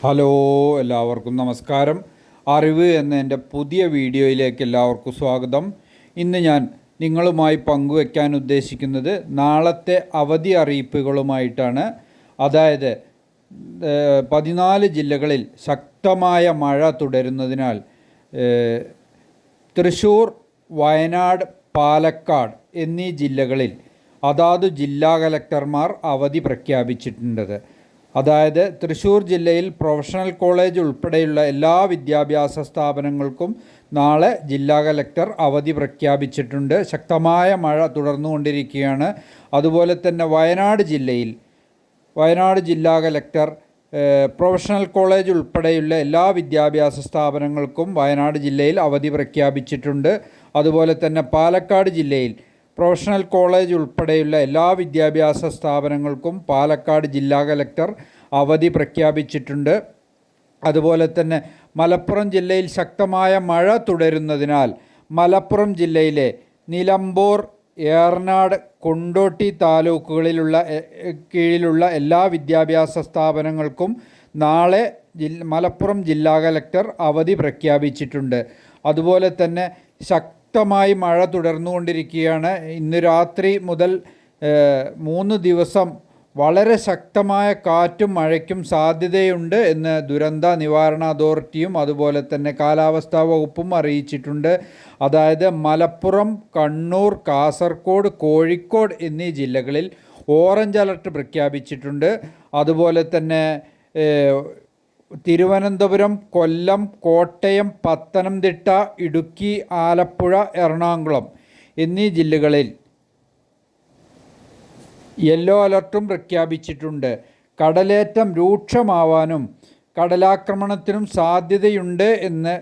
Hello, എല്ലാവർക്കും നമസ്കാരം. അറിവ് എന്ന എൻ്റെ പുതിയ വീഡിയോയിലേക്ക് എല്ലാവർക്കും സ്വാഗതം. ഇന്ന് ഞാൻ നിങ്ങളുമായി പങ്കുവയ്ക്കാൻ ഉദ്ദേശിക്കുന്നത് നാളത്തെ അവധി അറിയിപ്പുകളുമായിട്ടാണ്. അതായത് 14 ജില്ലകളിൽ ശക്തമായ മഴ തുടരുന്നതിനാൽ തൃശ്ശൂർ, വയനാട്, പാലക്കാട് എന്നീ ജില്ലകളിൽ അതാത് ജില്ലാ കലക്ടർമാർ അവധി പ്രഖ്യാപിച്ചിട്ടുണ്ട്. അതായത് തൃശ്ശൂർ ജില്ലയിൽ പ്രൊഫഷണൽ കോളേജ് ഉൾപ്പെടെയുള്ള എല്ലാ വിദ്യാഭ്യാസ സ്ഥാപനങ്ങൾക്കും നാളെ ജില്ലാ കലക്ടർ അവധി പ്രഖ്യാപിച്ചിട്ടുണ്ട്. ശക്തമായ മഴ തുടർന്നുകൊണ്ടിരിക്കുകയാണ്. അതുപോലെ തന്നെ വയനാട് ജില്ലാ കലക്ടർ പ്രൊഫഷണൽ കോളേജ് ഉൾപ്പെടെയുള്ള എല്ലാ വിദ്യാഭ്യാസ സ്ഥാപനങ്ങൾക്കും വയനാട് ജില്ലയിൽ അവധി പ്രഖ്യാപിച്ചിട്ടുണ്ട്. അതുപോലെ തന്നെ പാലക്കാട് ജില്ലയിൽ പ്രൊഫഷണൽ കോളേജ് ഉൾപ്പെടെയുള്ള എല്ലാ വിദ്യാഭ്യാസ സ്ഥാപനങ്ങൾക്കും പാലക്കാട് ജില്ലാ കലക്ടർ അവധി പ്രഖ്യാപിച്ചിട്ടുണ്ട്. അതുപോലെ തന്നെ മലപ്പുറം ജില്ലയിൽ ശക്തമായ മഴ തുടരുന്നതിനാൽ മലപ്പുറം ജില്ലയിലെ നിലമ്പൂർ, ഏറനാട്, കൊണ്ടോട്ടി താലൂക്കുകളിലുള്ള കീഴിലുള്ള എല്ലാ വിദ്യാഭ്യാസ സ്ഥാപനങ്ങൾക്കും നാളെ മലപ്പുറം ജില്ലാ കലക്ടർ അവധി പ്രഖ്യാപിച്ചിട്ടുണ്ട്. അതുപോലെ തന്നെ ശക്തമായി മഴ തുടർന്നുകൊണ്ടിരിക്കുകയാണ്. ഇന്ന് രാത്രി മുതൽ 3 ദിവസം വളരെ ശക്തമായ കാറ്റും മഴയ്ക്കും സാധ്യതയുണ്ട് എന്ന് ദുരന്ത നിവാരണ അതോറിറ്റിയും അതുപോലെ തന്നെ കാലാവസ്ഥാ വകുപ്പും അറിയിച്ചിട്ടുണ്ട്. അതായത് മലപ്പുറം, കണ്ണൂർ, കാസർഗോഡ്, കോഴിക്കോട് എന്നീ ജില്ലകളിൽ ഓറഞ്ച് അലർട്ട് പ്രഖ്യാപിച്ചിട്ടുണ്ട്. അതുപോലെ തന്നെ തിരുവനന്തപുരം, കൊല്ലം, കോട്ടയം, പത്തനംതിട്ട, ഇടുക്കി, ആലപ്പുഴ, എറണാകുളം എന്നീ ജില്ലകളിൽ യെല്ലോ അലർട്ടും പ്രഖ്യാപിച്ചിട്ടുണ്ട്. കടലേറ്റം രൂക്ഷമാവാനും കടലാക്രമണത്തിനും സാധ്യതയുണ്ട് എന്ന്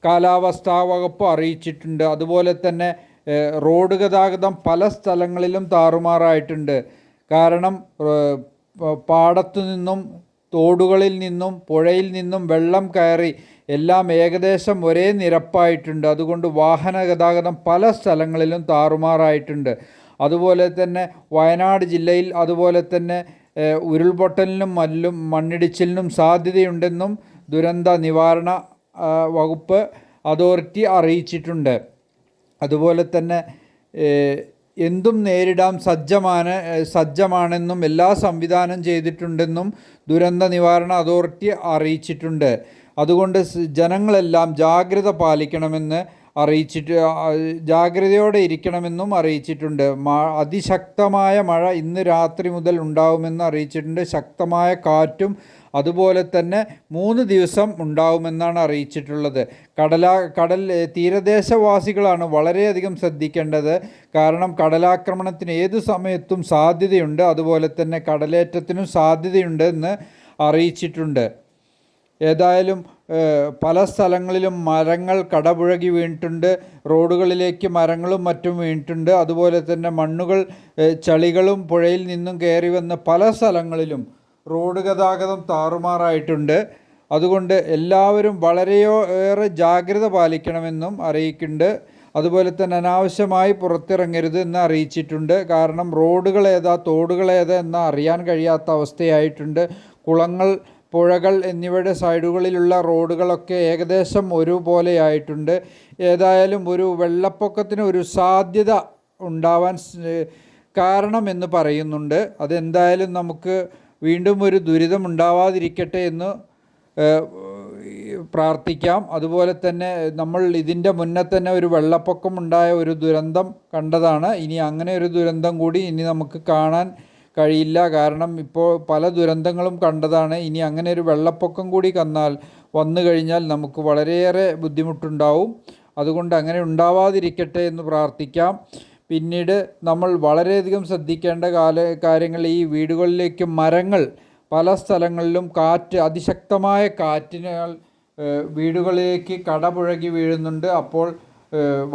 കാലാവസ്ഥാ വകുപ്പ് അറിയിച്ചിട്ടുണ്ട്. അതുപോലെ തന്നെ റോഡ് ഗതാഗതം പല സ്ഥലങ്ങളിലും താറുമാറായിട്ടുണ്ട്. കാരണം പാടത്തു നിന്നും, തോടുകളിൽ നിന്നും, പുഴയിൽ നിന്നും വെള്ളം കയറി എല്ലാം ഏകദേശം ഒരേ നിരപ്പായിട്ടുണ്ട്. അതുകൊണ്ട് വാഹന ഗതാഗതം പല സ്ഥലങ്ങളിലും താറുമാറായിട്ടുണ്ട്. അതുപോലെ തന്നെ വയനാട് ജില്ലയിൽ അതുപോലെ തന്നെ ഉരുൾപൊട്ടലിനും മണ്ണിടിച്ചിലിനും സാധ്യതയുണ്ടെന്നും ദുരന്ത നിവാരണ വകുപ്പ് അതോറിറ്റി അറിയിച്ചിട്ടുണ്ട്. അതുപോലെ തന്നെ എന്തും നേരിടാൻ സജ്ജമാണെന്നും എല്ലാ സംവിധാനം ചെയ്തിട്ടുണ്ടെന്നും ദുരന്ത നിവാരണ അതോറിറ്റി അറിയിച്ചിട്ടുണ്ട്. അതുകൊണ്ട് ജനങ്ങളെല്ലാം ജാഗ്രത പാലിക്കണമെന്ന് ജാഗ്രതയോടെ ഇരിക്കണമെന്നും അറിയിച്ചിട്ടുണ്ട്. അതിശക്തമായ മഴ ഇന്ന് രാത്രി മുതൽ ഉണ്ടാവുമെന്ന് അറിയിച്ചിട്ടുണ്ട്. ശക്തമായ കാറ്റും അതുപോലെ തന്നെ 3 ദിവസം ഉണ്ടാവുമെന്നാണ് അറിയിച്ചിട്ടുള്ളത്. കടൽ തീരദേശവാസികളാണ് വളരെയധികം ശ്രദ്ധിക്കേണ്ടത്. കാരണം കടലാക്രമണത്തിന് ഏത് സമയത്തും സാധ്യതയുണ്ട്. അതുപോലെ തന്നെ കടലേറ്റത്തിനും സാധ്യതയുണ്ട് എന്ന് അറിയിച്ചിട്ടുണ്ട്. ഏതായാലും പല സ്ഥലങ്ങളിലും മരങ്ങൾ കടപുഴകി വീണിട്ടുണ്ട്. റോഡുകളിലേക്ക് മരങ്ങളും മറ്റും വീണിട്ടുണ്ട്. അതുപോലെ തന്നെ മണ്ണുകൾ, ചളികളും പുഴയിൽ നിന്നും കയറി വന്ന പല സ്ഥലങ്ങളിലും റോഡ് ഗതാഗതം താറുമാറായിട്ടുണ്ട്. അതുകൊണ്ട് എല്ലാവരും വളരെയേറെ ജാഗ്രത പാലിക്കണമെന്നും അറിയിക്കുന്നുണ്ട്. അതുപോലെ തന്നെ അനാവശ്യമായി പുറത്തിറങ്ങരുത് എന്ന് അറിയിച്ചിട്ടുണ്ട്. കാരണം റോഡുകൾ ഏതാ, തോടുകൾ ഏതാ എന്ന് അറിയാൻ കഴിയാത്ത അവസ്ഥയായിട്ടുണ്ട്. കുളങ്ങൾ, പുഴകൾ എന്നിവയുടെ സൈഡുകളിലുള്ള റോഡുകളൊക്കെ ഏകദേശം ഒരുപോലെയായിട്ടുണ്ട്. ഏതായാലും ഒരു വെള്ളപ്പൊക്കത്തിന് ഒരു സാധ്യത ഉണ്ടാവാൻ കാരണമെന്ന് പറയുന്നുണ്ട്. അതെന്തായാലും നമുക്ക് വീണ്ടും ഒരു ദുരിതം ഉണ്ടാവാതിരിക്കട്ടെ എന്ന് പ്രാർത്ഥിക്കാം. അതുപോലെ തന്നെ നമ്മൾ ഇതിൻ്റെ മുന്നേ തന്നെ ഒരു വെള്ളപ്പൊക്കം ഉണ്ടായ ഒരു ദുരന്തം കണ്ടതാണ്. ഇനി അങ്ങനെ ഒരു ദുരന്തം കൂടി ഇനി നമുക്ക് കാണാൻ കഴിയില്ല. കാരണം ഇപ്പോൾ പല ദുരന്തങ്ങളും കണ്ടതാണ്. ഇനി അങ്ങനെ ഒരു വെള്ളപ്പൊക്കം കൂടി വന്നു കഴിഞ്ഞാൽ നമുക്ക് വളരെയേറെ ബുദ്ധിമുട്ടുണ്ടാവും. അതുകൊണ്ട് അങ്ങനെ ഉണ്ടാവാതിരിക്കട്ടെ എന്ന് പ്രാർത്ഥിക്കാം. പിന്നീട് നമ്മൾ വളരെയധികം ശ്രദ്ധിക്കേണ്ട കാര്യങ്ങൾ, ഈ വീടുകളിലേക്ക് മരങ്ങൾ പല സ്ഥലങ്ങളിലും അതിശക്തമായ കാറ്റിനാൽ വീടുകളിലേക്ക് കടപുഴകി വീഴുന്നുണ്ട്. അപ്പോൾ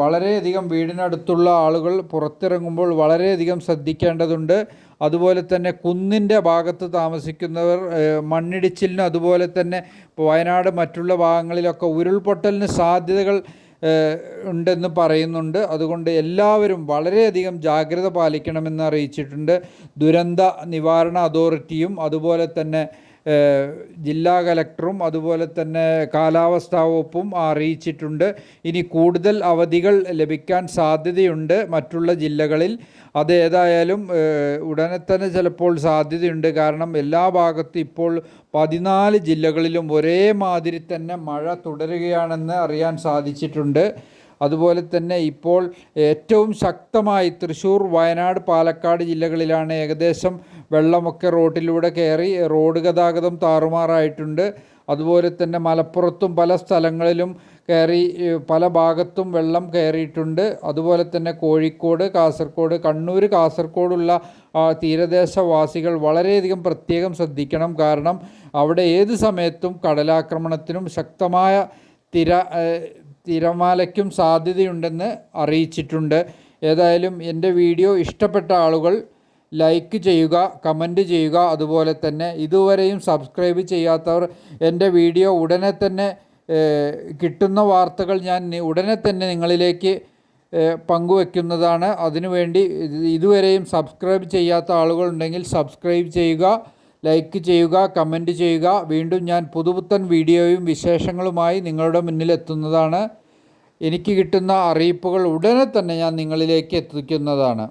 വളരെയധികം വീടിനടുത്തുള്ള ആളുകൾ പുറത്തിറങ്ങുമ്പോൾ വളരെയധികം ശ്രദ്ധിക്കേണ്ടതുണ്ട്. അതുപോലെ തന്നെ കുന്നിൻ്റെ ഭാഗത്ത് താമസിക്കുന്നവർ മണ്ണിടിച്ചിലിനും അതുപോലെ തന്നെ വയനാട് മറ്റുള്ള ഭാഗങ്ങളിലൊക്കെ ഉരുൾപൊട്ടലിന് സാധ്യതകൾ ഉണ്ടെന്ന് പറയുന്നുണ്ട്. അതുകൊണ്ട് എല്ലാവരും വളരെയധികം ജാഗ്രത പാലിക്കണമെന്ന് അറിയിച്ചിട്ടുണ്ട്. ദുരന്ത നിവാരണ അതോറിറ്റിയും അതുപോലെ തന്നെ ജില്ലാ കലക്ടറും അതുപോലെ തന്നെ കാലാവസ്ഥാ വകുപ്പും അറിയിച്ചിട്ടുണ്ട്. ഇനി കൂടുതൽ അവധികൾ ലഭിക്കാൻ സാധ്യതയുണ്ട് മറ്റുള്ള ജില്ലകളിൽ. അതേതായാലും ഉടനെ തന്നെ ചിലപ്പോൾ സാധ്യതയുണ്ട്. കാരണം എല്ലാ ഭാഗത്തും ഇപ്പോൾ 14 ജില്ലകളിലും ഒരേ മാതിരി തന്നെ മഴ തുടരുകയാണെന്ന് അറിയാൻ സാധിച്ചിട്ടുണ്ട്. അതുപോലെ തന്നെ ഇപ്പോൾ ഏറ്റവും ശക്തമായി തൃശ്ശൂർ, വയനാട്, പാലക്കാട് ജില്ലകളിലാണ് ഏകദേശം വെള്ളമൊക്കെ റോഡിലൂടെ കയറി റോഡ് ഗതാഗതം താറുമാറായിട്ടുണ്ട്. അതുപോലെ തന്നെ മലപ്പുറത്തും പല സ്ഥലങ്ങളിലും കയറി പല ഭാഗത്തും വെള്ളം കയറിയിട്ടുണ്ട്. അതുപോലെ തന്നെ കോഴിക്കോട്, കാസർഗോഡ്, കണ്ണൂർ, കാസർഗോഡുള്ള തീരദേശവാസികൾ വളരെയധികം പ്രത്യേകം ശ്രദ്ധിക്കണം. കാരണം അവിടെ ഏത് സമയത്തും കടലാക്രമണത്തിനും ശക്തമായ തിരമാലയ്ക്കും സാധ്യതയുണ്ടെന്ന് അറിയിച്ചിട്ടുണ്ട്. ഏതായാലും എൻ്റെ വീഡിയോ ഇഷ്ടപ്പെട്ട ആളുകൾ ലൈക്ക് ചെയ്യുക, കമൻറ്റ് ചെയ്യുക. അതുപോലെ തന്നെ ഇതുവരെയും സബ്സ്ക്രൈബ് ചെയ്യാത്തവർ എൻ്റെ വീഡിയോ ഉടനെ തന്നെ കിട്ടുന്ന വാർത്തകൾ ഞാൻ ഉടനെ തന്നെ നിങ്ങളിലേക്ക് പങ്കുവെക്കുന്നതാണ്. അതിനുവേണ്ടി ഇതുവരെയും സബ്സ്ക്രൈബ് ചെയ്യാത്ത ആളുകളുണ്ടെങ്കിൽ സബ്സ്ക്രൈബ് ചെയ്യുക, ലൈക്ക് ചെയ്യുക, കമൻറ്റ് ചെയ്യുക. വീണ്ടും ഞാൻ പുതുപുത്തൻ വീഡിയോയും വിശേഷങ്ങളുമായി നിങ്ങളുടെ മുന്നിലെത്തുന്നതാണ്. എനിക്ക് കിട്ടുന്ന അറിയിപ്പുകൾ ഉടനെ തന്നെ ഞാൻ നിങ്ങളിലേക്ക് എത്തിക്കുന്നതാണ്.